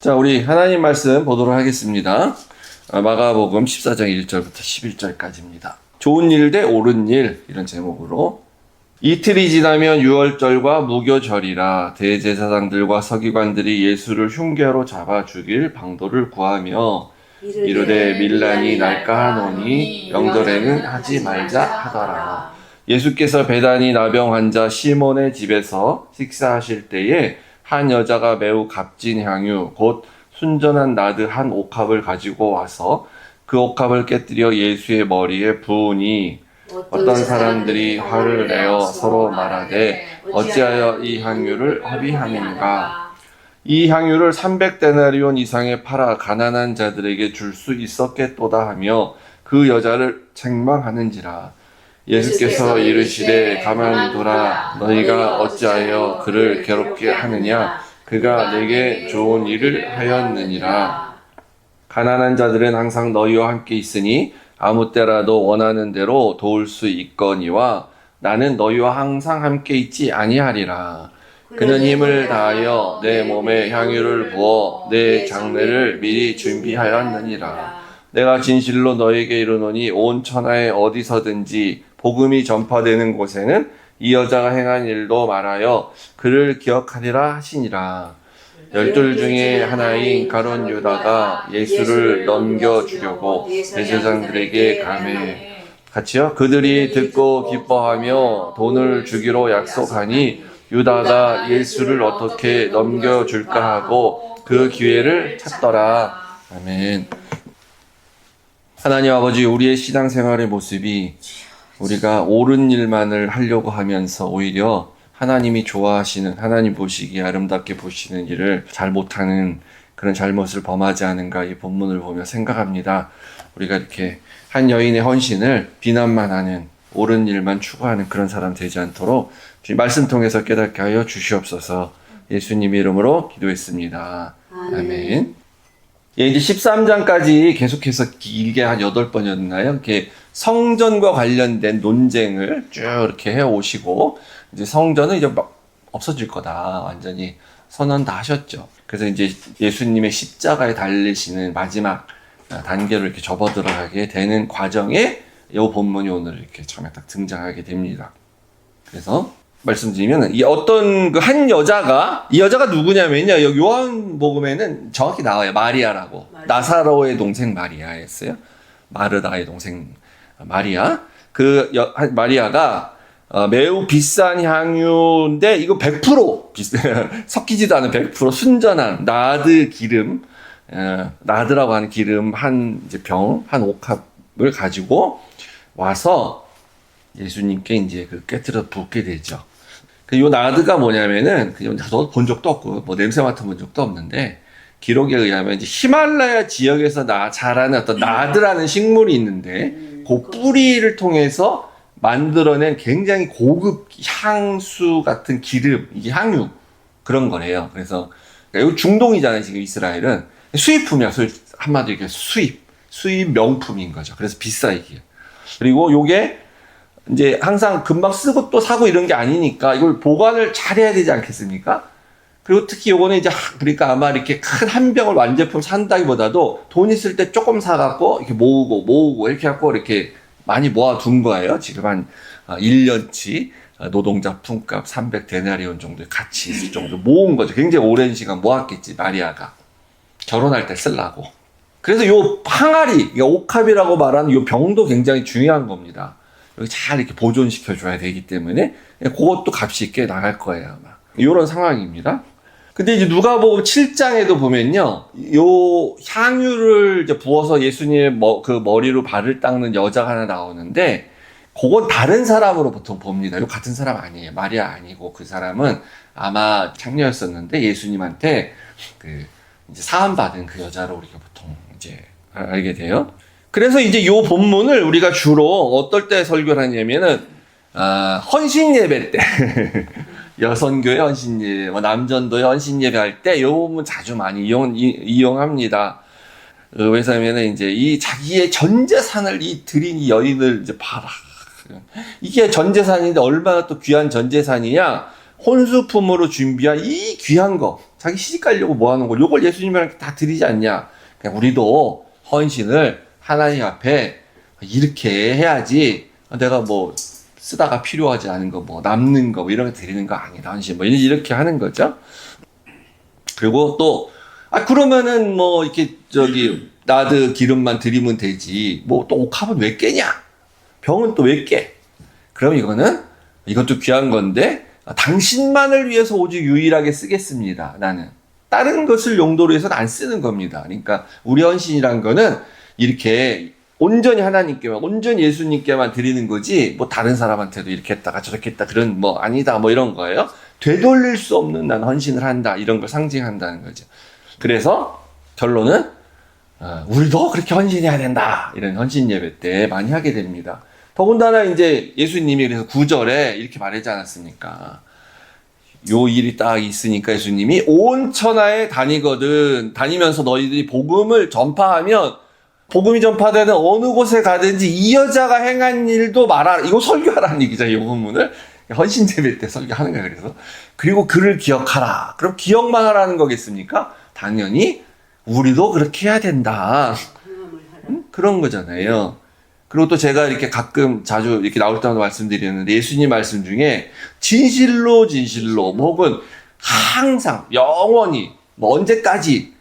자, 우리 하나님 말씀 보도록 하겠습니다. 마가복음 14장 1절부터 11절까지입니다. 좋은 일 대 옳은 일, 이런 제목으로. 이틀이 지나면 유월절과 무교절이라 대제사장들과 서기관들이 예수를 흉계로 잡아 죽일 방도를 구하며 이르되 밀란이 날까 하노니 명절에는 하지 말자 하더라. 예수께서 베다니 나병 환자 시몬의 집에서 식사하실 때에 한 여자가 매우 값진 향유 곧 순전한 나드 한 옥합을 가지고 와서 그 옥합을 깨뜨려 예수의 머리에 부으니 어떤 사람들이 화를 내어 서로 말하되 어찌하여 이 향유를 허비하는가. 이 향유를 300데나리온 이상에 팔아 가난한 자들에게 줄 수 있었겠도다 하며 그 여자를 책망하는지라. 예수께서 이르시되 가만두라. 너희가 어찌하여 그를 괴롭게 하느냐. 그가 내게 좋은 일을 하였느니라. 가난한 자들은 항상 너희와 함께 있으니 아무 때라도 원하는 대로 도울 수 있거니와 나는 너희와 항상 함께 있지 아니하리라. 그는 힘을 다하여 내 몸에 향유를 부어 내 장례를 미리 준비하였느니라. 내가 진실로 너희에게 이르노니 온 천하에 어디서든지 복음이 전파되는 곳에는 이 여자가 행한 일도 말하여 그를 기억하리라 하시니라. 12 중에 하나인 가룟 유다가 예수를 넘겨주려고 대제사장들에게 가매. 같이요? 그들이 듣고 기뻐하며 돈을 주기로 약속하니 유다가 예수를 어떻게 넘겨줄까 하고 그 기회를 찾더라. 아멘. 하나님 아버지, 우리의 신앙생활의 모습이 우리가 옳은 일만을 하려고 하면서 오히려 하나님이 좋아하시는, 하나님 보시기에 아름답게 보시는 일을 잘 못하는 그런 잘못을 범하지 않은가 이 본문을 보며 생각합니다. 우리가 이렇게 한 여인의 헌신을 비난만 하는, 옳은 일만 추구하는 그런 사람 되지 않도록 말씀 통해서 깨닫게 하여 주시옵소서. 예수님 이름으로 기도했습니다. 아멘. 예, 이제 13장까지 계속해서 길게 한 8번이었나요? 이렇게 성전과 관련된 논쟁을 쭉 이렇게 해 오시고, 이제 성전은 이제 막 없어질 거다. 완전히 선언 다 하셨죠. 그래서 이제 예수님의 십자가에 달리시는 마지막 단계로 이렇게 접어 들어가게 되는 과정에 이 본문이 오늘 이렇게 처음에 딱 등장하게 됩니다. 그래서 말씀드리면 이 어떤 그 한 여자가, 이 여자가 누구냐면요, 여기 요한복음에는 정확히 나와요. 마리아라고. 나사로의 동생 마리아였어요. 마르다의 동생 마리아. 마리아가 매우 비싼 향유인데 이거 100% 섞이지도 않은 100% 순전한 나드 기름, 나드라고 하는 기름 한 이제 병, 한 옥합을 가지고 와서 예수님께 이제 그 깨뜨려 붓게 되죠. 요 나드가 뭐냐면은, 저도 본 적도 없고, 뭐 냄새 맡아본 적도 없는데, 기록에 의하면 이제 히말라야 지역에서 자라는 어떤 나드라는 식물이 있는데, 그 뿌리를 통해서 만들어낸 굉장히 고급 향수 같은 기름, 이게 향유, 그런 거래요. 그래서, 이거 중동이잖아요, 지금 이스라엘은. 수입품이야, 한마디로 이렇게 수입 명품인 거죠. 그래서 비싸, 이게. 그리고 요게, 이제 항상 금방 쓰고 또 사고 이런 게 아니니까 이걸 보관을 잘 해야 되지 않겠습니까? 그리고 특히 요거는 이제, 그러니까 아마 이렇게 큰 한 병을 완제품 산다기보다도 돈 있을 때 조금 사갖고 이렇게 모으고 이렇게 갖고 이렇게 많이 모아둔 거예요. 지금 한 1년치 노동자 품값 300데나리온 정도의 가치 있을 정도 모은 거죠. 굉장히 오랜 시간 모았겠지, 마리아가. 결혼할 때 쓰려고. 그래서 요 항아리, 옥합이라고 말하는 요 병도 굉장히 중요한 겁니다. 여기 잘 이렇게 보존시켜줘야 되기 때문에 그것도 값이 있게 나갈 거예요, 아마. 이런 상황입니다. 근데 이제 누가복음 7장에도 보면요, 요 향유를 이제 부어서 예수님의 그 머리로 발을 닦는 여자가 하나 나오는데, 그건 다른 사람으로 보통 봅니다. 요 같은 사람 아니에요. 마리아 아니고 그 사람은 아마 창녀였었는데 예수님한테 이제 사함받은 그 여자로 우리가 보통 이제 알게 돼요. 그래서 이제 요 본문을 우리가 주로 어떨 때 설교를 하냐면은, 헌신 예배 때. 여선교회 헌신 예배, 남전도회 헌신 예배 할 때 요 부분 자주 많이 이용합니다. 왜냐면은 이제 이 자기의 전 재산을 드린 이 여인을 이제 봐라. 이게 전 재산인데 얼마나 또 귀한 전 재산이냐? 혼수품으로 준비한 이 귀한 거, 자기 시집 가려고 뭐 하는 거, 요걸 예수님한테 다 드리지 않냐. 그러니까 우리도 헌신을 하나님 앞에 이렇게 해야지, 내가 뭐 쓰다가 필요하지 않은 거, 뭐 남는 거, 뭐 이런 거 드리는 거 아니다. 헌신 뭐 이렇게 하는 거죠. 그리고 또 그러면은 뭐 이렇게 나드 기름만 드리면 되지. 뭐 또 옥합은 왜 깨냐? 병은 또 왜 깨? 그럼 이것도 귀한 건데 당신만을 위해서 오직 유일하게 쓰겠습니다. 나는 다른 것을 용도로 해서는 안 쓰는 겁니다. 그러니까 우리 헌신이란 거는 이렇게 온전히 하나님께만, 온전히 예수님께만 드리는 거지, 뭐 다른 사람한테도 이렇게 했다가 저렇게 했다, 그런 뭐 아니다, 뭐 이런 거예요. 되돌릴 수 없는 난 헌신을 한다, 이런 걸 상징한다는 거죠. 그래서 결론은 우리도 그렇게 헌신해야 된다, 이런 헌신 예배 때 많이 하게 됩니다. 더군다나 이제 예수님이 그래서 9절에 이렇게 말하지 않았습니까? 요 일이 딱 있으니까 예수님이 온 천하에 다니면서 너희들이 복음을 전파하면, 복음이 전파되는 어느 곳에 가든지 이 여자가 행한 일도 말하라. 이거 설교하라는 얘기죠, 이 본문을. 헌신 예배 때 설교하는 거예요, 그래서. 그리고 그를 기억하라. 그럼 기억만 하라는 거겠습니까? 당연히 우리도 그렇게 해야 된다. 그런 거잖아요. 그리고 또 제가 이렇게 가끔 자주 이렇게 나올 때마다 말씀드리는데, 예수님 말씀 중에 진실로 뭐 혹은 항상 영원히 뭐 언제까지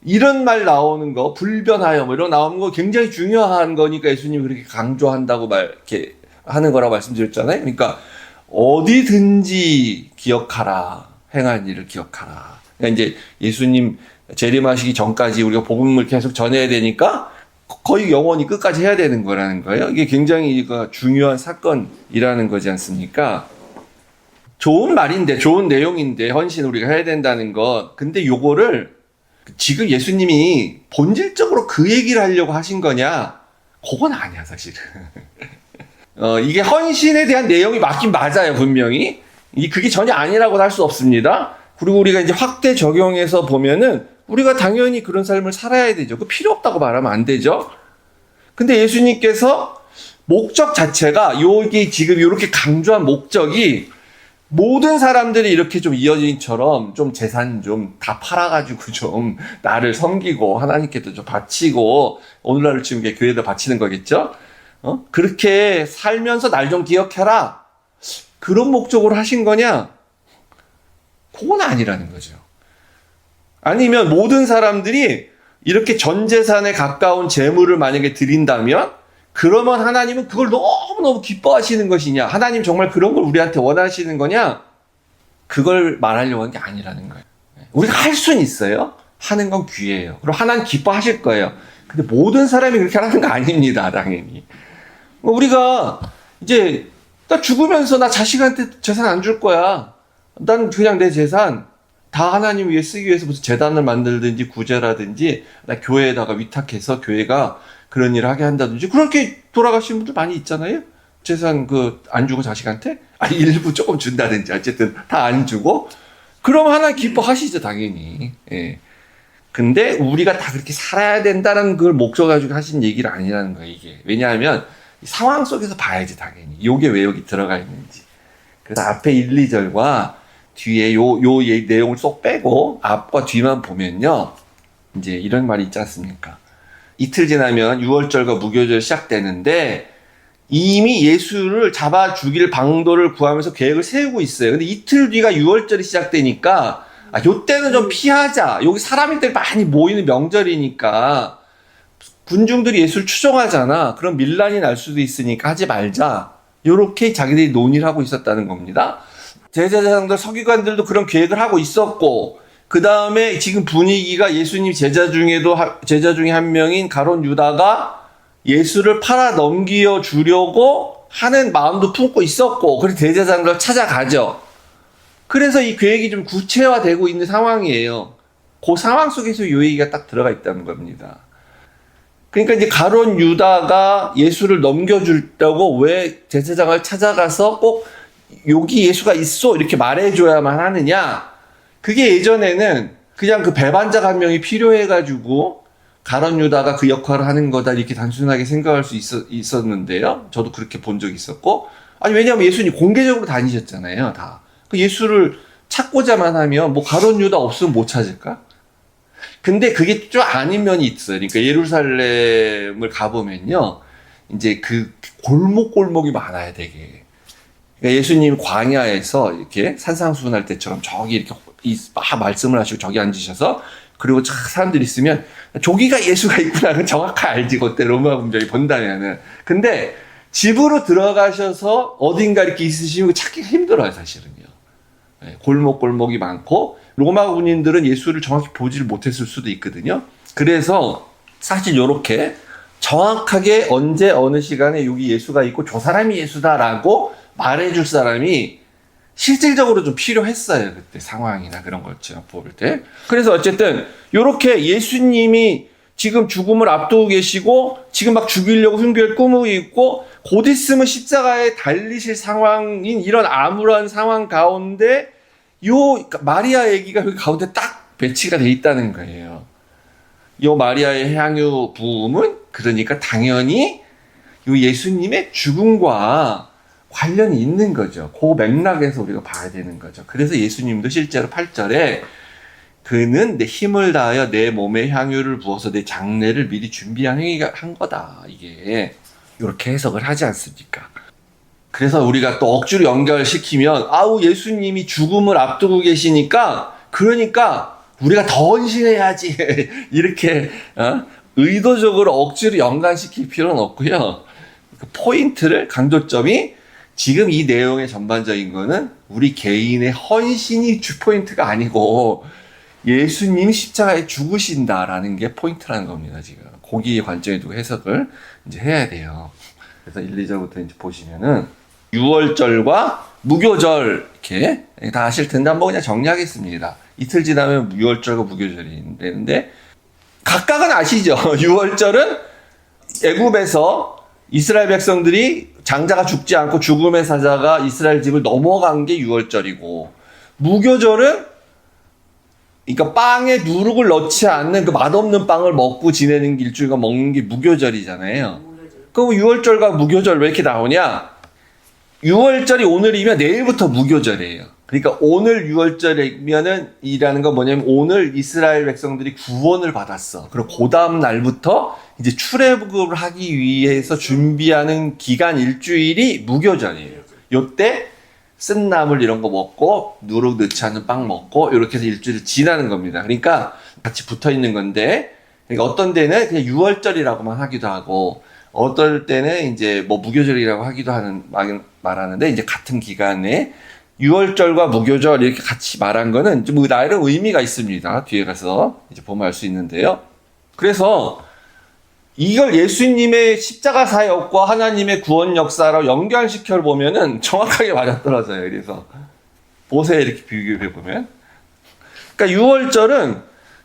이런 말 나오는 거, 불변하여 뭐 이런 나오는 거 굉장히 중요한 거니까 예수님이 그렇게 강조한다고 이렇게 하는 거라고 말씀드렸잖아요. 그러니까 어디든지 기억하라. 행한 일을 기억하라. 그러니까 이제 예수님 재림하시기 전까지 우리가 복음을 계속 전해야 되니까 거의 영원히 끝까지 해야 되는 거라는 거예요. 이게 굉장히 중요한 사건이라는 거지 않습니까? 좋은 말인데, 좋은 내용인데, 헌신 우리가 해야 된다는 것. 근데 요거를 지금 예수님이 본질적으로 그 얘기를 하려고 하신 거냐? 그건 아니야, 사실은. 이게 헌신에 대한 내용이 맞긴 맞아요, 분명히. 그게 전혀 아니라고 할 수 없습니다. 그리고 우리가 이제 확대 적용해서 보면은 우리가 당연히 그런 삶을 살아야 되죠. 그 필요 없다고 말하면 안 되죠. 근데 예수님께서 목적 자체가 여기 지금 이렇게 강조한 목적이 모든 사람들이 이렇게 좀 이어진처럼 좀 재산 좀 다 팔아가지고 좀 나를 섬기고 하나님께도 좀 바치고, 오늘날을 치면 교회에다 바치는 거겠죠? 그렇게 살면서 날 좀 기억해라. 그런 목적으로 하신 거냐? 그건 아니라는 거죠. 아니면 모든 사람들이 이렇게 전 재산에 가까운 재물을 만약에 드린다면, 그러면 하나님은 그걸 너무너무 기뻐하시는 것이냐? 하나님 정말 그런 걸 우리한테 원하시는 거냐? 그걸 말하려고 하는 게 아니라는 거예요. 우리가 할 수는 있어요. 하는 건 귀해요. 그럼 하나님 기뻐하실 거예요. 근데 모든 사람이 그렇게 하는 거 아닙니다, 당연히. 우리가 이제 나 죽으면서 나 자식한테 재산 안 줄 거야. 난 그냥 내 재산 다 하나님 위해 쓰기 위해서 무슨 재단을 만들든지 구제라든지 나 교회에다가 위탁해서 교회가 그런 일을 하게 한다든지, 그렇게 돌아가시는 분들 많이 있잖아요. 재산 안 주고 자식한테 일부 조금 준다든지, 어쨌든 다 안 주고. 그럼 하나님 기뻐하시죠, 당연히. 예. 근데 우리가 다 그렇게 살아야 된다는 걸 목적 가지고 하신 얘기를 아니라는 거예요, 이게. 왜냐하면 상황 속에서 봐야지, 당연히. 요게 왜 여기 들어가 있는지. 그래서 앞에 1, 2절과 뒤에 요 내용을 쏙 빼고 앞과 뒤만 보면요, 이제 이런 말이 있지 않습니까? 이틀 지나면 유월절과 무교절 시작되는데 이미 예수를 잡아 죽일 방도를 구하면서 계획을 세우고 있어요. 근데 이틀 뒤가 유월절이 시작되니까 요때는 좀 피하자. 여기 사람들이 많이 모이는 명절이니까 군중들이 예수를 추종하잖아. 그럼 밀란이 날 수도 있으니까 하지 말자. 요렇게 자기들이 논의를 하고 있었다는 겁니다. 제사장들, 서기관들도 그런 계획을 하고 있었고, 그 다음에 지금 분위기가 예수님 제자 중에 한 명인 가룟 유다가 예수를 팔아 넘겨 주려고 하는 마음도 품고 있었고, 그래서 대제사장들 찾아가죠. 그래서 이 계획이 좀 구체화되고 있는 상황이에요. 그 상황 속에서 이 얘기가 딱 들어가 있다는 겁니다. 그러니까 이제 가룟 유다가 예수를 넘겨주려고 왜 제사장을 찾아가서 꼭 여기 예수가 있어 이렇게 말해줘야만 하느냐? 그게 예전에는 그냥 그 배반자가 한 명이 필요해가지고 가룟 유다가 그 역할을 하는 거다 이렇게 단순하게 생각할 수 있었는데요. 저도 그렇게 본 적이 있었고, 아니 왜냐하면 예수님 공개적으로 다니셨잖아요, 다. 그 예수를 찾고자만 하면 뭐 가룟 유다 없으면 못 찾을까? 근데 그게 좀 아닌 면이 있어요. 그러니까 예루살렘을 가보면요, 이제 그 골목골목이 많아야 되게. 그러니까 예수님 광야에서 이렇게 산상수훈할 때처럼 저기 이렇게 막 말씀을 하시고 저기 앉으셔서, 그리고 쫙 사람들이 있으면 저기가 예수가 있구나 정확하게 알지, 그때 로마 군병이 본다면은. 근데 집으로 들어가셔서 어딘가 이렇게 있으시면 찾기가 힘들어요, 사실은요. 골목골목이 많고 로마 군인들은 예수를 정확히 보지를 못했을 수도 있거든요. 그래서 사실 이렇게 정확하게 언제 어느 시간에 여기 예수가 있고 저 사람이 예수다라고 말해줄 사람이 실질적으로 좀 필요했어요. 그때 상황이나 그런 걸 볼 때. 그래서 어쨌든 이렇게 예수님이 지금 죽음을 앞두고 계시고 지금 막 죽이려고 흉교를 꾸미고 있고 곧 있으면 십자가에 달리실 상황인 이런 암울한 상황 가운데 마리아 얘기가 여기 가운데 딱 배치가 돼 있다는 거예요. 요 마리아의 향유 부음은 그러니까 당연히 요 예수님의 죽음과 관련이 있는 거죠. 그 맥락에서 우리가 봐야 되는 거죠. 그래서 예수님도 실제로 8절에 그는 내 힘을 다하여 내 몸에 향유를 부어서 내 장례를 미리 준비한 행위가 한 거다. 이게 이렇게 해석을 하지 않습니까? 그래서 우리가 또 억지로 연결시키면 예수님이 죽음을 앞두고 계시니까 그러니까 우리가 더 헌신해야지 이렇게 의도적으로 억지로 연관시킬 필요는 없고요. 그 포인트를 강조점이 지금 이 내용의 전반적인 거는 우리 개인의 헌신이 주포인트가 아니고 예수님이 십자가에 죽으신다라는 게 포인트라는 겁니다. 지금 거기에 관점에 두고 해석을 이제 해야 돼요. 그래서 1, 2절부터 이제 보시면은 유월절과 무교절 이렇게 다 아실 텐데 한번 그냥 정리하겠습니다. 이틀 지나면 유월절과 무교절이 되는데 각각은 아시죠? 유월절은 애굽에서 이스라엘 백성들이 장자가 죽지 않고 죽음의 사자가 이스라엘 집을 넘어간 게 유월절이고, 무교절은 그러니까 빵에 누룩을 넣지 않는 그 맛없는 빵을 먹고 지내는 일주일간 먹는 게 무교절이잖아요. 그럼 유월절과 무교절 왜 이렇게 나오냐? 유월절이 오늘이면 내일부터 무교절이에요. 그러니까 오늘 유월절이면은 이라는 건 뭐냐면 오늘 이스라엘 백성들이 구원을 받았어. 그리고 그 다음 날부터 이제 출애굽을 하기 위해서 준비하는 기간 일주일이 무교절이에요. 요때 쓴 나물 이런 거 먹고 누룩 넣지 않는 빵 먹고 이렇게 해서 일주일 지나는 겁니다. 그러니까 같이 붙어 있는 건데, 그러니까 어떤 데는 그냥 유월절이라고만 하기도 하고 어떨 때는 이제 뭐 무교절이라고 하기도 말하는데, 이제 같은 기간에 유월절과 무교절 이렇게 같이 말한 거는 좀 나름 의미가 있습니다. 뒤에 가서 이제 보면 알 수 있는데요. 그래서 이걸 예수님의 십자가 사역과 하나님의 구원 역사로 연결시켜 보면은 정확하게 맞아떨어져요. 그래서 보세요, 이렇게 비교해 보면. 그러니까 유월절은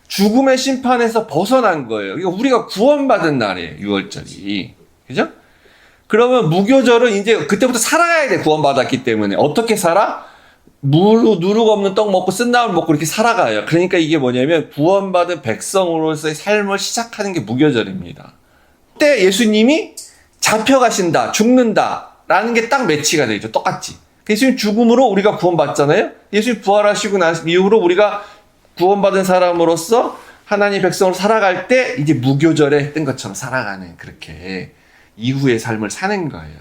죽음의 심판에서 벗어난 거예요. 그러니까 우리가 구원받은 날이에요, 유월절이. 그죠? 그러면 무교절은 이제 그때부터 살아가야 돼, 구원받았기 때문에. 어떻게 살아? 누룩 없는 떡 먹고 쓴나물 먹고 이렇게 살아가요. 그러니까 이게 뭐냐면 구원받은 백성으로서의 삶을 시작하는 게 무교절입니다. 그때 예수님이 잡혀가신다, 죽는다라는 게 딱 매치가 되죠. 똑같이. 예수님 죽음으로 우리가 구원받잖아요. 예수님 부활하시고 난 이후로 우리가 구원받은 사람으로서 하나님 백성으로 살아갈 때 이제 무교절에 했던 것처럼 살아가는, 그렇게 이후의 삶을 사는 거예요.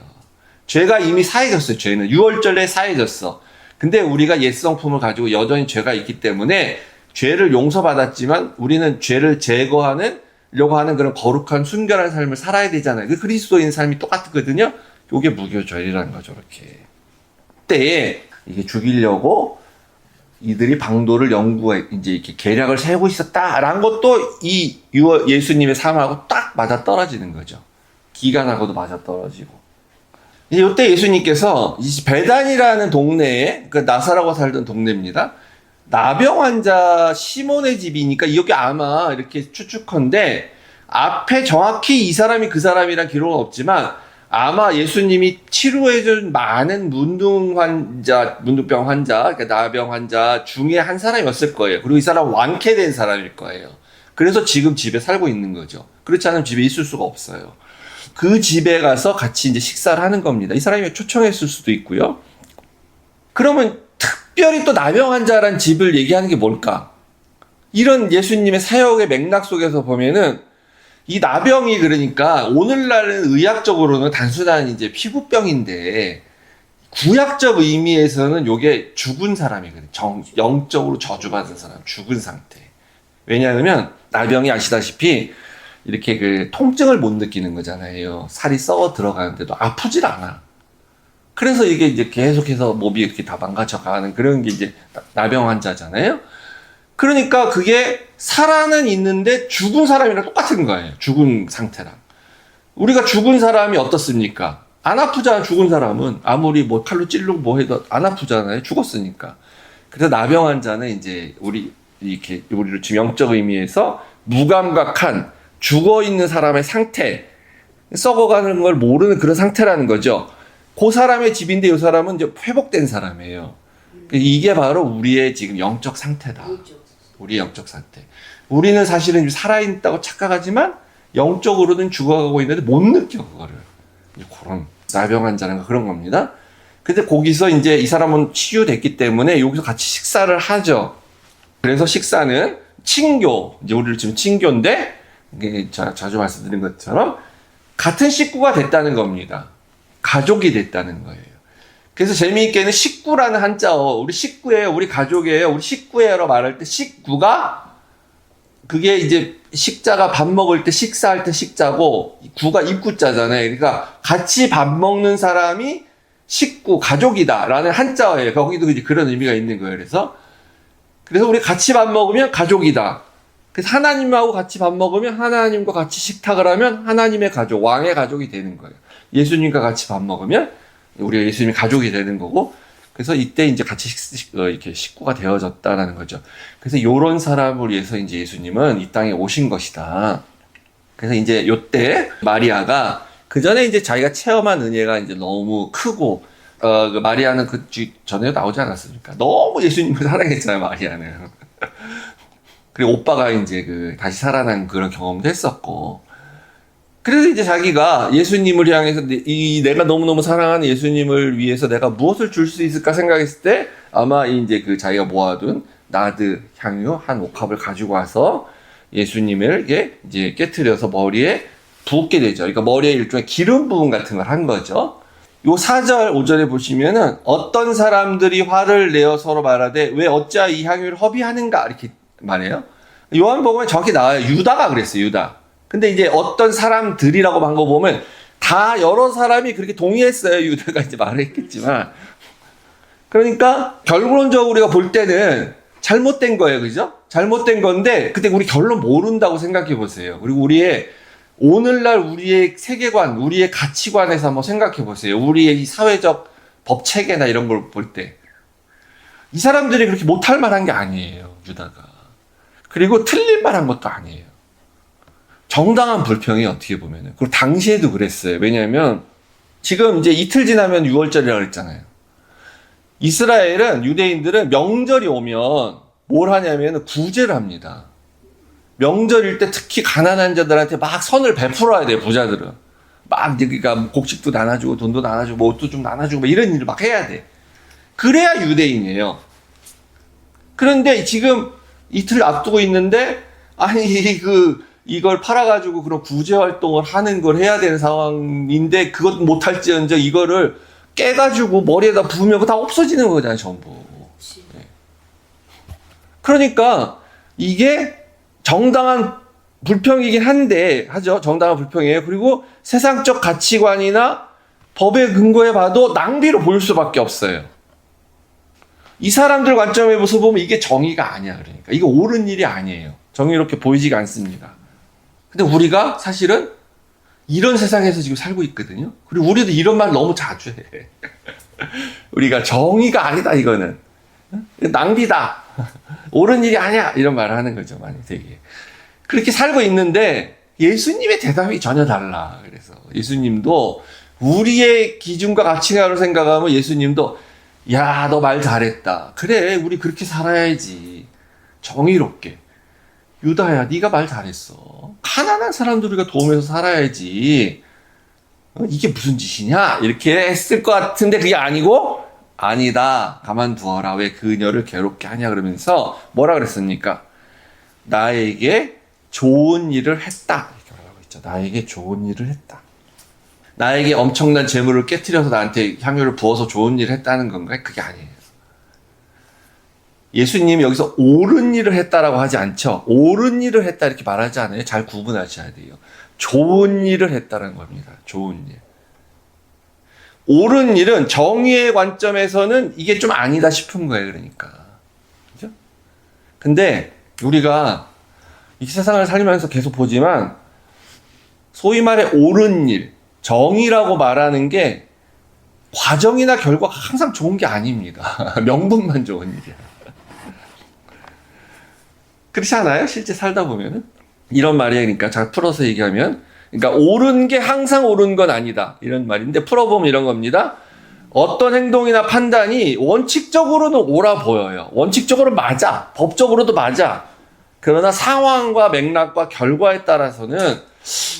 죄가 이미 사해졌어요. 죄는 유월절에 사해졌어. 근데 우리가 옛 성품을 가지고 여전히 죄가 있기 때문에 죄를 용서받았지만 우리는 죄를 제거하려고 하는 그런 거룩한 순결한 삶을 살아야 되잖아요. 그 그리스도인 삶이 똑같거든요. 이게 무교절이라는 거죠. 이렇게 그때에 이게 죽이려고 이들이 방도를 연구해 이제 이렇게 계략을 세우고 있었다라는 것도 이 예수님의 삶하고 딱 맞아 떨어지는 거죠. 기간하고도 맞아 떨어지고. 이제 이때 예수님께서 베단이라는 동네에, 그 나사라고 살던 동네입니다. 나병 환자 시몬의 집이니까 여기 아마 이렇게 추측컨대 앞에 정확히 이 사람이 그 사람이란 기록은 없지만 아마 예수님이 치료해준 많은 문둥병 환자, 그러니까 나병 환자 중에 한 사람이었을 거예요. 그리고 이 사람은 완쾌된 사람일 거예요. 그래서 지금 집에 살고 있는 거죠. 그렇지 않으면 집에 있을 수가 없어요. 그 집에 가서 같이 이제 식사를 하는 겁니다. 이 사람이 초청했을 수도 있고요. 그러면 특별히 또 나병 환자란 집을 얘기하는 게 뭘까? 이런 예수님의 사역의 맥락 속에서 보면은 이 나병이 그러니까 오늘날은 의학적으로는 단순한 이제 피부병인데 구약적 의미에서는 요게 죽은 사람이거든. 영적으로 저주받은 사람, 죽은 상태. 왜냐하면 나병이 아시다시피 이렇게 그 통증을 못 느끼는 거잖아요. 살이 썩어 들어가는데도 아프질 않아. 그래서 이게 이제 계속해서 몸이 이렇게 다 망가져가는 그런 게 이제 나병 환자잖아요. 그러니까 그게 살아는 있는데 죽은 사람이랑 똑같은 거예요. 죽은 상태랑. 우리가 죽은 사람이 어떻습니까? 안 아프잖아. 죽은 사람은 아무리 뭐 칼로 찔르고 뭐 해도 안 아프잖아요. 죽었으니까. 그래서 나병 환자는 이제 우리를 지금 영적 의미에서 무감각한 죽어 있는 사람의 상태, 썩어가는 걸 모르는 그런 상태라는 거죠. 그 사람의 집인데 이 사람은 이제 회복된 사람이에요. 이게 바로 우리의 지금 영적 상태다. 우리의 영적 상태. 우리는 사실은 살아있다고 착각하지만 영적으로는 죽어가고 있는데 못 느껴 그거를. 그런 나병 환자는 그런 겁니다. 근데 거기서 이제 이 사람은 치유됐기 때문에 여기서 같이 식사를 하죠. 그래서 식사는 친교, 이제 우리를 지금 친교인데 이게 자주 말씀드린 것처럼 같은 식구가 됐다는 겁니다. 가족이 됐다는 거예요. 그래서 재미있게는 식구라는 한자어, 우리 식구예요, 우리 가족이에요, 우리 식구예요라고 말할 때 식구가 그게 이제 식자가 밥 먹을 때 식사할 때 식자고 구가 입구자잖아요. 그러니까 같이 밥 먹는 사람이 식구, 가족이다라는 한자어예요. 거기도 이제 그런 의미가 있는 거예요. 그래서 우리 같이 밥 먹으면 가족이다. 그래서 하나님하고 같이 밥 먹으면 하나님과 같이 식탁을 하면 하나님의 가족, 왕의 가족이 되는 거예요. 예수님과 같이 밥 먹으면 우리가 예수님의 가족이 되는 거고, 그래서 이때 이제 같이 이렇게 식구가 되어졌다라는 거죠. 그래서 요런 사람을 위해서 이제 예수님은 이 땅에 오신 것이다. 그래서 이제 요때 마리아가 그 전에 이제 자기가 체험한 은혜가 이제 너무 크고, 그 마리아는 그 전에 나오지 않았습니까? 너무 예수님을 사랑했잖아요, 마리아는. 그리고 오빠가 이제 다시 살아난 그런 경험도 했었고. 그래서 이제 자기가 예수님을 향해서 내가 너무너무 사랑하는 예수님을 위해서 내가 무엇을 줄 수 있을까 생각했을 때 아마 이제 자기가 모아둔 나드 향유 한 옥합을 가지고 와서 예수님을 이제 깨트려서 머리에 붓게 되죠. 그러니까 머리에 일종의 기름 부분 같은 걸 한 거죠. 요 4절, 5절에 보시면은 어떤 사람들이 화를 내어 서로 말하되 왜 어찌하여 이 향유를 허비하는가 이렇게 말해요. 요한복음에 정확히 나와요. 유다가 그랬어요. 유다. 근데 이제 어떤 사람들이라고 한 거 보면 다 여러 사람이 그렇게 동의했어요. 유다가 이제 말을 했겠지만. 그러니까 결론적으로 우리가 볼 때는 잘못된 거예요. 그죠? 잘못된 건데 근데 우리 결론 모른다고 생각해 보세요. 그리고 오늘날 우리의 세계관, 우리의 가치관에서 한번 생각해 보세요. 우리의 이 사회적 법 체계나 이런 걸 볼 때. 이 사람들이 그렇게 못할 만한 게 아니에요. 유다가. 그리고 틀린 말 한 것도 아니에요. 정당한 불평이 어떻게 보면은. 그리고 당시에도 그랬어요. 왜냐하면 지금 이제 이틀 지나면 6월절이라고 그랬잖아요. 이스라엘은, 유대인들은 명절이 오면 뭘 하냐면 구제를 합니다. 명절일 때 특히 가난한 자들한테 막 선을 베풀어야 돼요, 부자들은. 막, 그러니까 곡식도 나눠주고, 돈도 나눠주고, 뭐 옷도 좀 나눠주고, 막 이런 일을 막 해야 돼. 그래야 유대인이에요. 그런데 지금 이틀 앞두고 있는데, 아니, 이걸 팔아가지고 그런 구제 활동을 하는 걸 해야 되는 상황인데, 그것 못할지언정 이거를 깨가지고 머리에다 부으면 그거 다 없어지는 거잖아요, 전부. 네. 그러니까, 이게 정당한 불평이긴 한데, 정당한 불평이에요. 그리고 세상적 가치관이나 법의 근거에 봐도 낭비로 보일 수밖에 없어요. 이 사람들 관점에서 보면 이게 정의가 아니야. 그러니까. 이게 옳은 일이 아니에요. 정의롭게 보이지가 않습니다. 근데 우리가 사실은 이런 세상에서 지금 살고 있거든요. 그리고 우리도 이런 말 너무 자주 해. 우리가 정의가 아니다, 이거는. 낭비다. 옳은 일이 아니야. 이런 말을 하는 거죠, 많이 되게. 그렇게 살고 있는데 예수님의 대답이 전혀 달라. 그래서 예수님도 우리의 기준과 가치관으로 생각하면 예수님도 야, 너 말 잘했다. 그래, 우리 그렇게 살아야지. 정의롭게. 유다야, 네가 말 잘했어. 가난한 사람들 우리가 도우면서 살아야지. 이게 무슨 짓이냐? 이렇게 했을 것 같은데 그게 아니고 아니다. 가만두어라. 왜 그녀를 괴롭게 하냐 그러면서 뭐라 그랬습니까? 나에게 좋은 일을 했다. 이렇게 말하고 있죠. 나에게 좋은 일을 했다. 나에게 엄청난 재물을 깨트려서 나한테 향유를 부어서 좋은 일을 했다는 건가요? 그게 아니에요. 예수님이 여기서 옳은 일을 했다라고 하지 않죠. 옳은 일을 했다 이렇게 말하지 않아요. 잘 구분하셔야 돼요. 좋은 일을 했다는 겁니다. 좋은 일. 옳은 일은 정의의 관점에서는 이게 좀 아니다 싶은 거예요. 그러니까. 그죠? 근데 우리가 이 세상을 살면서 계속 보지만 소위 말해 옳은 일, 정의라고 말하는 게 과정이나 결과가 항상 좋은 게 아닙니다. 명분만 좋은 일이야. 그렇지 않아요? 실제 살다 보면은? 이런 말이에요. 그러니까 잘 풀어서 얘기하면, 그러니까 옳은 게 항상 옳은 건 아니다. 이런 말인데 풀어보면 이런 겁니다. 어떤 행동이나 판단이 원칙적으로는 옳아 보여요. 원칙적으로 맞아. 법적으로도 맞아. 그러나 상황과 맥락과 결과에 따라서는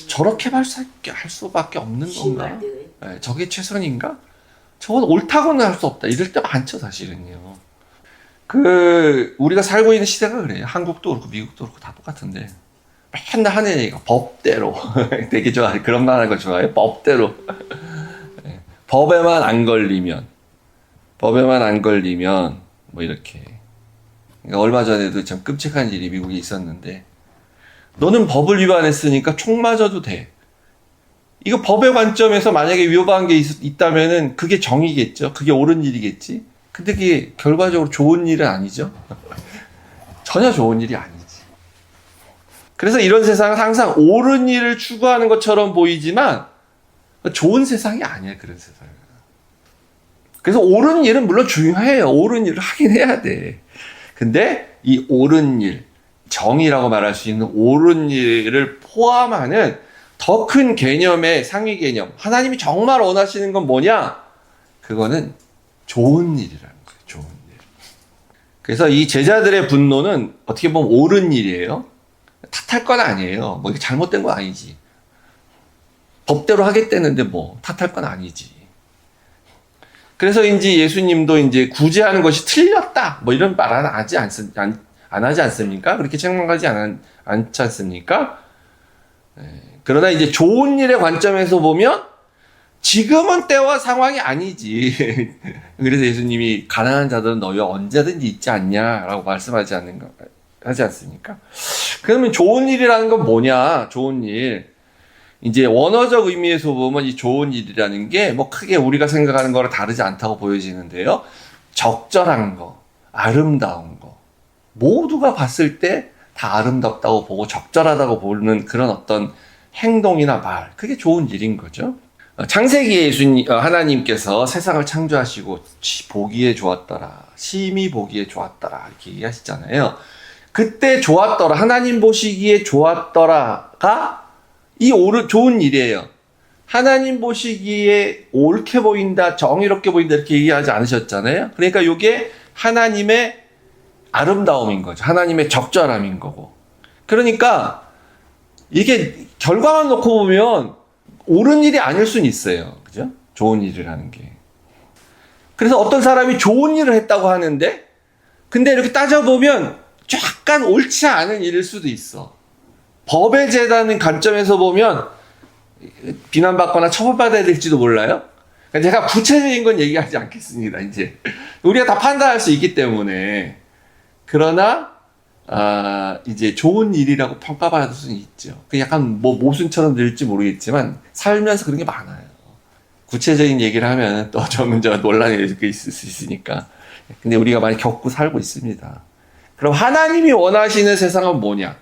저렇게 할 수밖에 없는 건가? 네, 저게 최선인가? 저건 옳다고는 할 수 없다. 이럴 때 많죠, 사실은요. 우리가 살고 있는 시대가 그래요. 한국도 그렇고, 미국도 그렇고, 다 똑같은데. 맨날 하는 얘기가 법대로. 되게 좋아요. 그런 말 하는 거 좋아해요. 법대로. 네. 법에만 안 걸리면, 뭐 이렇게. 그러니까 얼마 전에도 참 끔찍한 일이 미국에 있었는데, 너는 법을 위반했으니까 총 맞아도 돼. 이거 법의 관점에서 만약에 위반한 게 있다면은 그게 정의겠죠. 그게 옳은 일이겠지. 근데 그게 결과적으로 좋은 일은 아니죠. 전혀 좋은 일이 아니지. 그래서 이런 세상은 항상 옳은 일을 추구하는 것처럼 보이지만 좋은 세상이 아니야, 그런 세상은. 그래서 옳은 일은 물론 중요해요. 옳은 일을 하긴 해야 돼. 근데 이 옳은 일, 정의라고 말할 수 있는 옳은 일을 포함하는 더 큰 개념의 상위 개념. 하나님이 정말 원하시는 건 뭐냐? 그거는 좋은 일이라는 거예요. 좋은 일. 그래서 이 제자들의 분노는 어떻게 보면 옳은 일이에요. 탓할 건 아니에요. 뭐 이게 잘못된 건 아니지. 법대로 하겠다는데 뭐 탓할 건 아니지. 그래서인지 예수님도 이제 구제하는 것이 틀렸다. 뭐 이런 말 안 하지 않습니까? 그렇게 책망하지 않지 않습니까? 그러나 이제 좋은 일의 관점에서 보면 지금은 때와 상황이 아니지. 그래서 예수님이 가난한 자들은 너희와 언제든지 있지 않냐라고 말씀하지 하지 않습니까? 그러면 좋은 일이라는 건 뭐냐? 좋은 일. 이제 원어적 의미에서 보면 이 좋은 일이라는 게 뭐 크게 우리가 생각하는 거랑 다르지 않다고 보여지는데요. 적절한 거, 아름다운 거. 모두가 봤을 때 다 아름답다고 보고 적절하다고 보는 그런 어떤 행동이나 말. 그게 좋은 일인 거죠. 창세기에 하나님께서 세상을 창조하시고 보기에 좋았더라. 심히 보기에 좋았더라. 이렇게 얘기하시잖아요. 그때 좋았더라. 하나님 보시기에 좋았더라가 좋은 일이에요. 하나님 보시기에 옳게 보인다, 정의롭게 보인다 이렇게 얘기하지 않으셨잖아요. 그러니까 이게 하나님의 아름다움인 거죠. 하나님의 적절함인 거고. 그러니까 이게 결과만 놓고 보면 옳은 일이 아닐 수는 있어요. 그죠? 좋은 일을 하는 게. 그래서 어떤 사람이 좋은 일을 했다고 하는데 근데 이렇게 따져보면 약간 옳지 않은 일일 수도 있어. 법에 대한 관점에서 보면 비난받거나 처벌받아야 될지도 몰라요. 제가 구체적인 건 얘기하지 않겠습니다. 이제 우리가 다 판단할 수 있기 때문에. 그러나 이제 좋은 일이라고 평가받을 수는 있죠. 그 약간 뭐 모순처럼 들릴지 모르겠지만 살면서 그런 게 많아요. 구체적인 얘기를 하면 또 저 논란이 있을 수 있으니까. 근데 우리가 많이 겪고 살고 있습니다. 그럼 하나님이 원하시는 세상은 뭐냐?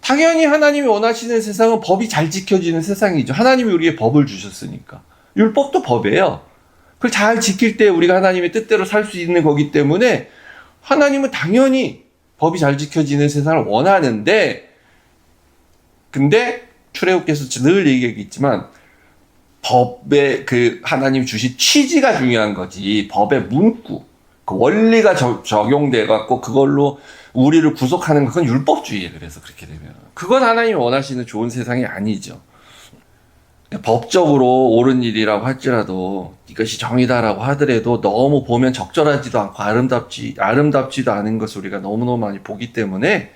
당연히 하나님이 원하시는 세상은 법이 잘 지켜지는 세상이죠. 하나님이 우리에게 법을 주셨으니까. 율법도 법이에요. 그걸 잘 지킬 때 우리가 하나님의 뜻대로 살 수 있는 거기 때문에 하나님은 당연히 법이 잘 지켜지는 세상을 원하는데 근데 출애굽께서 늘 얘기하겠지만 법의 하나님이 주신 취지가 중요한 거지. 법의 문구, 그 원리가 적용돼 갖고 그걸로 우리를 구속하는 건 율법주의예요. 그래서 그렇게 되면 그건 하나님이 원하시는 좋은 세상이 아니죠. 법적으로 옳은 일이라고 할지라도 이것이 정의다라고 하더라도 너무 보면 적절하지도 않고 아름답지도 않은 것을 우리가 너무너무 많이 보기 때문에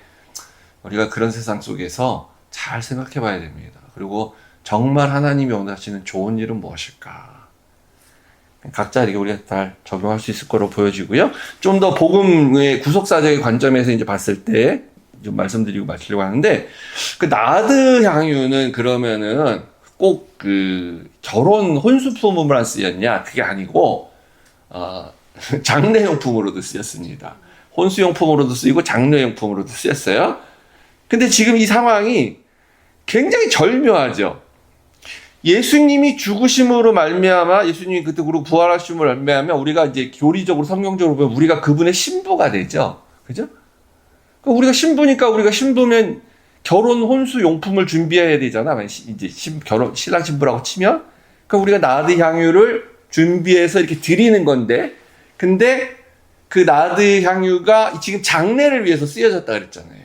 우리가 그런 세상 속에서 잘 생각해 봐야 됩니다. 그리고 정말 하나님이 원하시는 좋은 일은 무엇일까? 각자 이렇게 우리가 잘 적용할 수 있을 거로 보여지고요. 좀 더 복음의 구속사적인 관점에서 이제 봤을 때 좀 말씀드리고 마치려고 하는데, 그 나드 향유는 그러면은 꼭 그 결혼 혼수품으로만 쓰였냐? 그게 아니고 장례용품으로도 쓰였습니다. 혼수용품으로도 쓰이고 장례용품으로도 쓰였어요. 근데 지금 이 상황이 굉장히 절묘하죠. 예수님이 죽으심으로 말미암아, 예수님이 그때 그리고 부활하심으로 말미암아 우리가 이제 교리적으로 성경적으로 보면 우리가 그분의 신부가 되죠. 그죠? 그러니까 우리가 신부니까 우리가 신부면 결혼 혼수 용품을 준비해야 되잖아. 이제 신랑 신부라고 치면. 그러니까 우리가 나드 향유를 준비해서 이렇게 드리는 건데, 근데 그 나드 향유가 지금 장례를 위해서 쓰여졌다 그랬잖아요.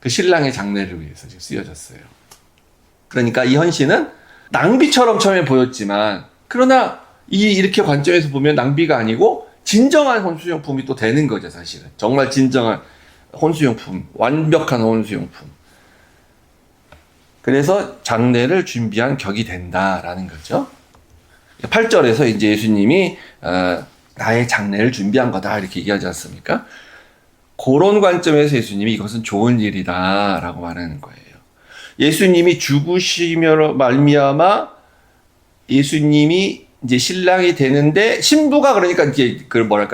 그 신랑의 장례를 위해서 지금 쓰여졌어요. 그러니까 이 헌신은 낭비처럼 처음에 보였지만, 그러나 이렇게 관점에서 보면 낭비가 아니고 진정한 혼수용품이 또 되는 거죠, 사실은. 정말 진정한 혼수용품, 완벽한 혼수용품. 그래서 장례를 준비한 격이 된다라는 거죠. 8절에서 이제 예수님이 나의 장례를 준비한 거다 이렇게 얘기하지 않습니까? 그런 관점에서 예수님이 이것은 좋은 일이다라고 말하는 거예요. 예수님이 죽으시며 말미암아 예수님이 이제 신랑이 되는데, 신부가 그러니까 이제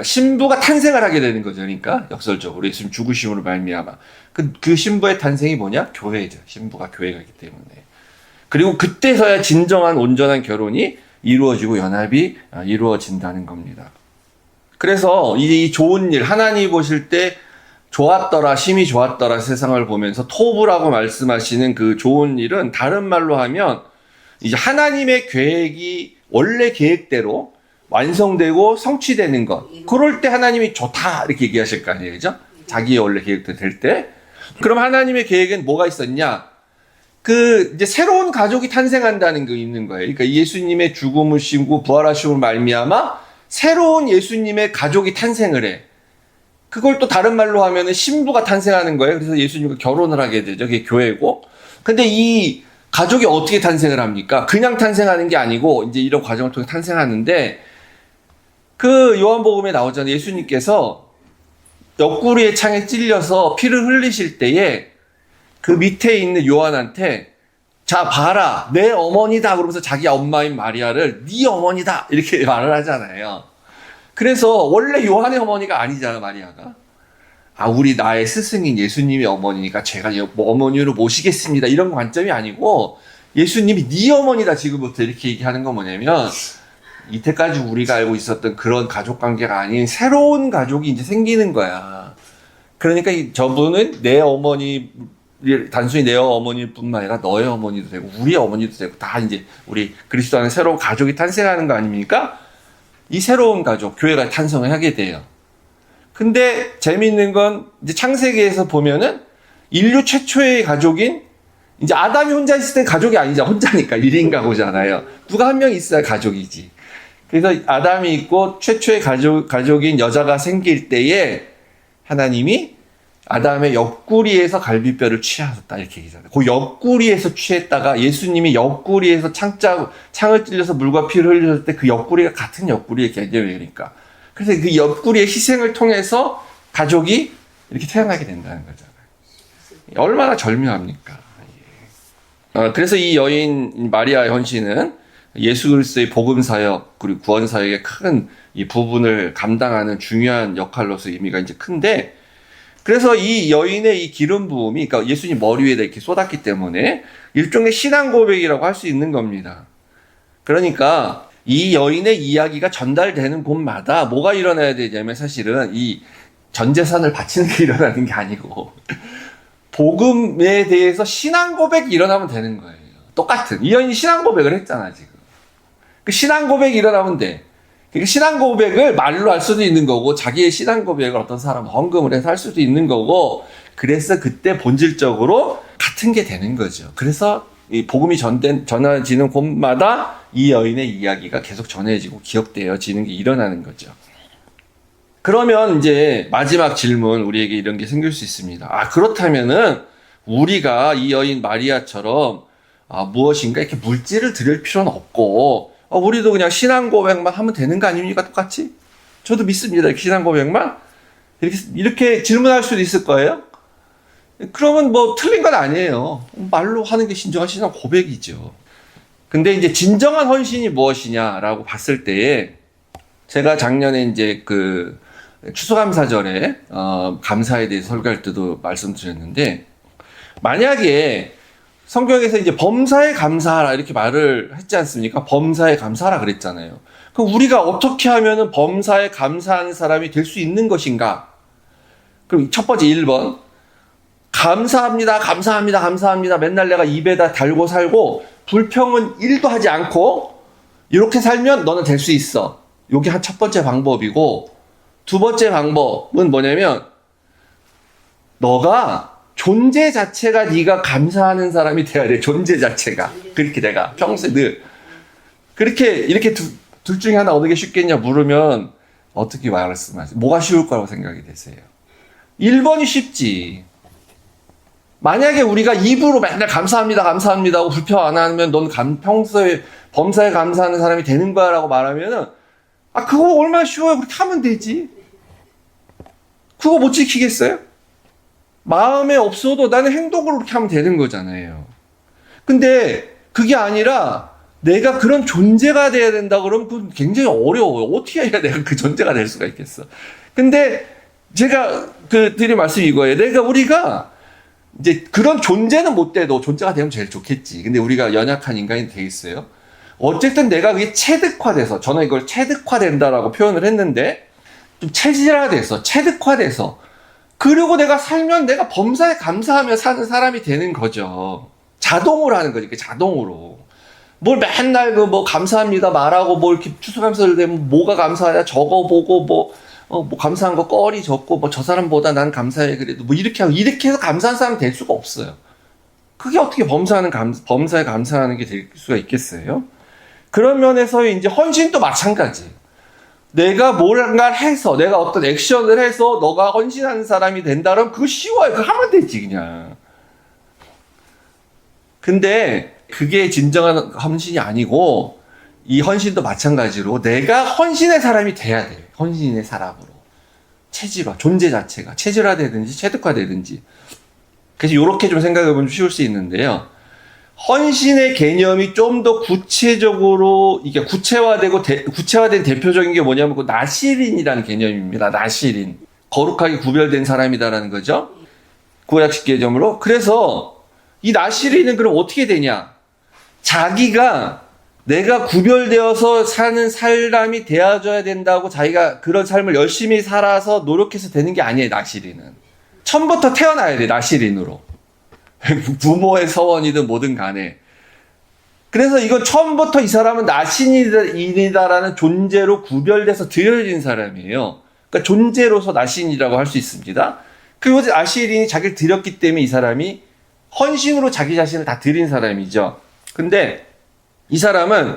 신부가 탄생을 하게 되는 거죠. 그러니까 역설적으로 예수님 죽으심으로 말미암아 그 신부의 탄생이 뭐냐? 교회죠. 신부가 교회가 있기 때문에. 그리고 그때서야 진정한 온전한 결혼이 이루어지고 연합이 이루어진다는 겁니다. 그래서 이 좋은 일, 하나님 보실 때 좋았더라, 심히 좋았더라 세상을 보면서 토부라고 말씀하시는 그 좋은 일은 다른 말로 하면 이제 하나님의 계획이 원래 계획대로 완성되고 성취되는 것. 그럴 때 하나님이 좋다 이렇게 얘기하실 거 아니에요. 그죠? 자기의 원래 계획대로 될 때. 그럼 하나님의 계획엔 뭐가 있었냐? 이제 새로운 가족이 탄생한다는 게 있는 거예요. 그러니까 예수님의 죽음을 심고 부활하심으로 말미암아 새로운 예수님의 가족이 탄생을 해. 그걸 또 다른 말로 하면은 신부가 탄생하는 거예요. 그래서 예수님과 결혼을 하게 되죠. 그게 교회고. 근데 이 가족이 어떻게 탄생을 합니까? 그냥 탄생하는 게 아니고 이제 이런 과정을 통해 탄생하는데, 그 요한복음에 나오잖아요. 예수님께서 옆구리에 창에 찔려서 피를 흘리실 때에 그 밑에 있는 요한한테 자 봐라 내 어머니다 그러면서 자기 엄마인 마리아를 네 어머니다 이렇게 말을 하잖아요. 그래서 원래 요한의 어머니가 아니잖아 마리아가. 우리 나의 스승인 예수님의 어머니니까 제가 어머니로 모시겠습니다. 이런 관점이 아니고 예수님이 네 어머니다 지금부터 이렇게 얘기하는 건 뭐냐면, 이때까지 우리가 알고 있었던 그런 가족 관계가 아닌 새로운 가족이 이제 생기는 거야. 그러니까 저분은 내 어머니, 단순히 내 어머니일 뿐만 아니라 너의 어머니도 되고 우리의 어머니도 되고 다 이제 우리 그리스도 안에 새로운 가족이 탄생하는 거 아닙니까? 이 새로운 가족, 교회가 탄생을 하게 돼요. 근데 재미있는 건 이제 창세기에서 보면은 인류 최초의 가족인 이제 아담이 혼자 있을 때 가족이 아니죠. 혼자니까 1인 가구잖아요. 누가 한 명 있어야 가족이지. 그래서 아담이 있고 최초의 가족인 여자가 생길 때에 하나님이 아담의 옆구리에서 갈비뼈를 취하셨다 이렇게 얘기하잖아요. 그 옆구리에서 취했다가 예수님이 옆구리에서 창을 찔려서 물과 피를 흘렸을 때 그 옆구리가 같은 옆구리의 개념이니까. 그래서 그 옆구리의 희생을 통해서 가족이 이렇게 태어나게 된다는 거잖아요. 얼마나 절묘합니까? 그래서 이 여인 마리아의 헌신은 예수 그리스도의 복음 사역 그리고 구원 사역의 큰 이 부분을 감당하는 중요한 역할로서 의미가 이제 큰데, 그래서 이 여인의 이 기름 부음이 그러니까 예수님 머리 위에 이렇게 쏟았기 때문에 일종의 신앙 고백이라고 할 수 있는 겁니다. 그러니까 이 여인의 이야기가 전달되는 곳마다 뭐가 일어나야 되냐면 사실은 이 전 재산을 바치는 게 일어나는 게 아니고 복음에 대해서 신앙 고백이 일어나면 되는 거예요. 똑같은. 이 여인이 신앙 고백을 했잖아, 지금. 그 신앙 고백이 일어나면 돼. 그러니까 신앙 고백을 말로 할 수도 있는 거고, 자기의 신앙 고백을 어떤 사람은 헌금을 해서 할 수도 있는 거고, 그래서 그때 본질적으로 같은 게 되는 거죠. 그래서 이 복음이 전해지는 곳마다 이 여인의 이야기가 계속 전해지고 기억되어지는 게 일어나는 거죠. 그러면 이제 마지막 질문, 우리에게 이런 게 생길 수 있습니다. 그렇다면은 우리가 이 여인 마리아처럼 무엇인가 이렇게 물질을 드릴 필요는 없고 우리도 그냥 신앙 고백만 하면 되는 거 아닙니까? 똑같이? 저도 믿습니다. 이렇게 신앙 고백만 이렇게 질문할 수도 있을 거예요. 그러면 뭐 틀린 건 아니에요. 말로 하는 게 진정한 신앙 고백이죠. 근데 이제 진정한 헌신이 무엇이냐라고 봤을 때에 제가 작년에 이제 그 추수감사절에 감사에 대해서 설교할 때도 말씀드렸는데, 만약에 성경에서 이제 범사에 감사하라 이렇게 말을 했지 않습니까? 범사에 감사하라 그랬잖아요. 그럼 우리가 어떻게 하면은 범사에 감사하는 사람이 될 수 있는 것인가? 그럼 첫 번째 1번. 감사합니다, 감사합니다, 감사합니다. 맨날 내가 입에다 달고 살고 불평은 1도 하지 않고 이렇게 살면 너는 될 수 있어. 이게 한 첫 번째 방법이고, 두 번째 방법은 뭐냐면 너가 존재 자체가 네가 감사하는 사람이 돼야 돼. 존재 자체가. 그렇게 내가 평소에 늘 그렇게 이렇게 둘 중에 하나 어느 게 쉽겠냐 물으면 어떻게 말씀하세요? 뭐가 쉬울 거라고 생각이 되세요? 1번이 쉽지. 만약에 우리가 입으로 맨날 감사합니다, 감사합니다 하고 불평 안 하면 넌 평소에 범사에 감사하는 사람이 되는 거야 라고 말하면은 그거 얼마나 쉬워요. 그렇게 하면 되지. 그거 못 지키겠어요? 마음에 없어도 나는 행동으로 그렇게 하면 되는 거잖아요. 근데 그게 아니라 내가 그런 존재가 돼야 된다 그러면 그건 굉장히 어려워요. 어떻게 해야 내가 그 존재가 될 수가 있겠어. 근데 제가 드린 말씀이 이거예요. 우리가 이제 그런 존재는 못 돼도 존재가 되면 제일 좋겠지. 근데 우리가 연약한 인간이 되겠어요? 어쨌든 내가 그게 체득화돼서, 저는 이걸 체득화된다라고 표현을 했는데, 좀 체질화돼서, 체득화돼서, 그리고 내가 살면 내가 범사에 감사하며 사는 사람이 되는 거죠. 자동으로 하는 거지, 자동으로. 뭘 맨날 뭐 감사합니다 말하고 뭐 이렇게 추수감사를 되면 뭐가 감사하냐 적어보고 뭐 감사한 거 꺼리 적고 뭐 저 사람보다 난 감사해 그래도 뭐 이렇게 해서 감사한 사람 될 수가 없어요. 그게 어떻게 범사에 감사하는 게 될 수가 있겠어요? 그런 면에서 이제 헌신도 마찬가지. 내가 뭔가를 해서, 내가 어떤 액션을 해서 너가 헌신하는 사람이 된다면 그거 쉬워요. 그거 하면 되지, 그냥. 근데 그게 진정한 헌신이 아니고, 이 헌신도 마찬가지로 내가 헌신의 사람이 돼야 돼요. 헌신의 사람으로. 체질화, 존재 자체가. 체질화되든지 체득화되든지. 그래서 이렇게 좀 생각해보면 쉬울 수 있는데요. 헌신의 개념이 좀 더 구체적으로 이게 구체화된 대표적인 게 뭐냐면 그 나시린이라는 개념입니다. 나시린. 거룩하게 구별된 사람이다라는 거죠. 구약식 개념으로. 그래서 이 나시린은 그럼 어떻게 되냐? 자기가 내가 구별되어서 사는 사람이 되어줘야 된다고 자기가 그런 삶을 열심히 살아서 노력해서 되는 게 아니에요. 나시린은. 처음부터 태어나야 돼. 나시린으로. 부모의 서원이든 뭐든 간에. 그래서 이건 처음부터 이 사람은 나신이다라는 존재로 구별돼서 드려진 사람이에요. 그러니까 존재로서 나신이라고 할 수 있습니다. 그리고 나신이 자기를 드렸기 때문에 이 사람이 헌신으로 자기 자신을 다 드린 사람이죠. 근데 이 사람은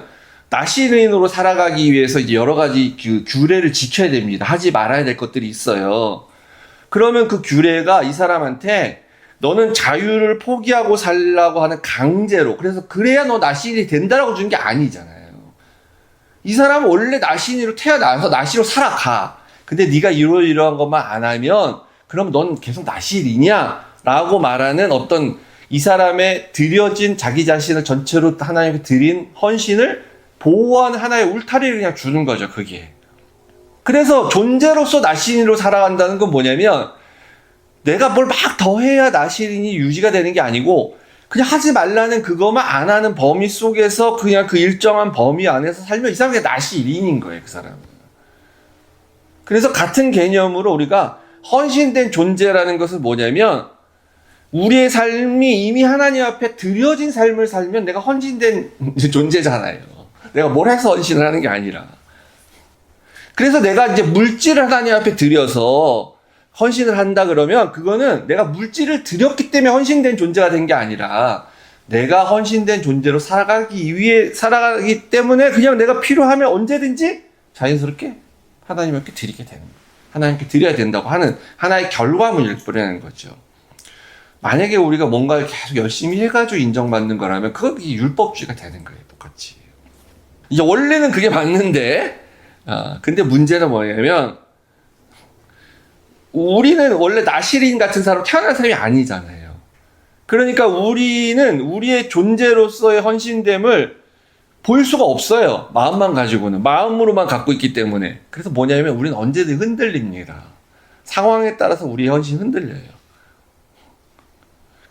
나신인으로 살아가기 위해서 이제 여러 가지 규례를 지켜야 됩니다. 하지 말아야 될 것들이 있어요. 그러면 그 규례가 이 사람한테 너는 자유를 포기하고 살라고 하는 강제로, 그래서 그래야 너 나신이 된다라고 주는 게 아니잖아요. 이 사람은 원래 나신이로 태어나서 나시로 살아가. 근데 네가 이러한 것만 안 하면 그럼 넌 계속 나신이냐? 라고 말하는 어떤 이 사람의 드려진 자기 자신을 전체로 하나님께 드린 헌신을 보호하는 하나의 울타리를 그냥 주는 거죠, 그게. 그래서 존재로서 나신이로 살아간다는 건 뭐냐면 내가 뭘 막 더해야 나신이 유지가 되는 게 아니고 그냥 하지 말라는 그것만 안 하는 범위 속에서 그냥 그 일정한 범위 안에서 살면 이 사람이 나신인 거예요, 그 사람은. 그래서 같은 개념으로 우리가 헌신된 존재라는 것은 뭐냐면 우리의 삶이 이미 하나님 앞에 드려진 삶을 살면 내가 헌신된 존재잖아요. 내가 뭘 해서 헌신을 하는 게 아니라. 그래서 내가 이제 물질을 하나님 앞에 드려서 헌신을 한다 그러면 그거는 내가 물질을 드렸기 때문에 헌신된 존재가 된 게 아니라 내가 헌신된 존재로 살아가기 때문에 그냥 내가 필요하면 언제든지 자연스럽게 하나님께 드리게 되는 거예요. 하나님께 드려야 된다고 하는 하나의 결과물을 뿌리는 거죠. 만약에 우리가 뭔가를 계속 열심히 해가지고 인정받는 거라면 그건 율법주의가 되는 거예요. 똑같이. 이제 원래는 그게 맞는데, 근데 문제는 뭐냐면 우리는 원래 나시린 같은 사람 태어난 사람이 아니잖아요. 그러니까 우리는 우리의 존재로서의 헌신됨을 볼 수가 없어요. 마음만 가지고는. 마음으로만 갖고 있기 때문에. 그래서 뭐냐면 우리는 언제든 흔들립니다. 상황에 따라서 우리의 헌신이 흔들려요.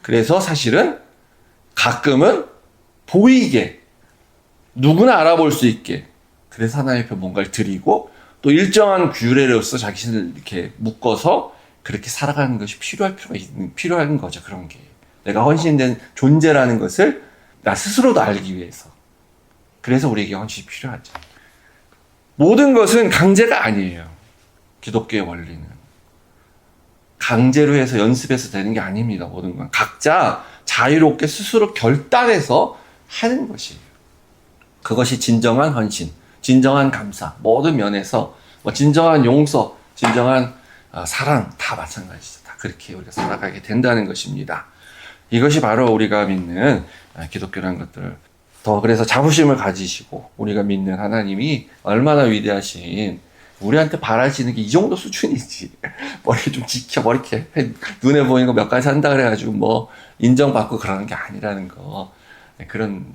그래서 사실은 가끔은 보이게 누구나 알아볼 수 있게 그래서 하나님 앞에 뭔가를 드리고 또 일정한 규례로서 자신을 이렇게 묶어서 그렇게 살아가는 것이 필요한 거죠. 그런 게. 내가 헌신된 존재라는 것을 나 스스로도 알기 위해서. 그래서 우리에게 헌신이 필요하죠. 모든 것은 강제가 아니에요. 기독교의 원리는. 강제로 해서 연습해서 되는 게 아닙니다. 모든 건. 각자 자유롭게 스스로 결단해서 하는 것이에요. 그것이 진정한 헌신, 진정한 감사, 모든 면에서 진정한 용서, 진정한 사랑 다 마찬가지죠. 다 그렇게 우리가 살아가게 된다는 것입니다. 이것이 바로 우리가 믿는 기독교라는 것들. 더 그래서 자부심을 가지시고 우리가 믿는 하나님이 얼마나 위대하신 우리한테 바라시는 게 이 정도 수준이지. 머리 좀 지켜, 뭐 이렇게 눈에 보이는 거 몇 가지 한다 그래가지고 뭐 인정받고 그러는 게 아니라는 거. 그런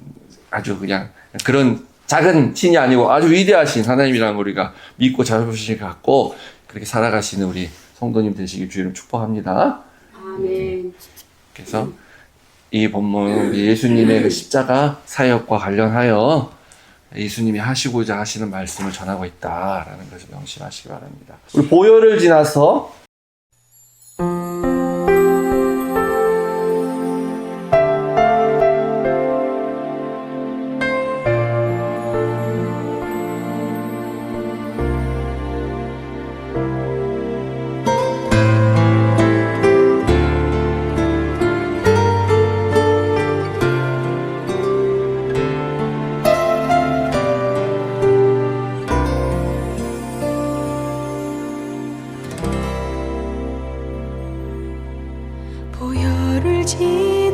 아주 그냥 그런 작은 신이 아니고 아주 위대하신 하나님이라는 우리가 믿고 자부심을 갖고 그렇게 살아가시는 우리 성도님 되시길 주의로 축복합니다. 아멘. 그래서 이 본문 예수님의 그 십자가 사역과 관련하여 예수님이 하시고자 하시는 말씀을 전하고 있다라는 것을 명심하시기 바랍니다. 우리 보혈을 지나서 보혈을 지나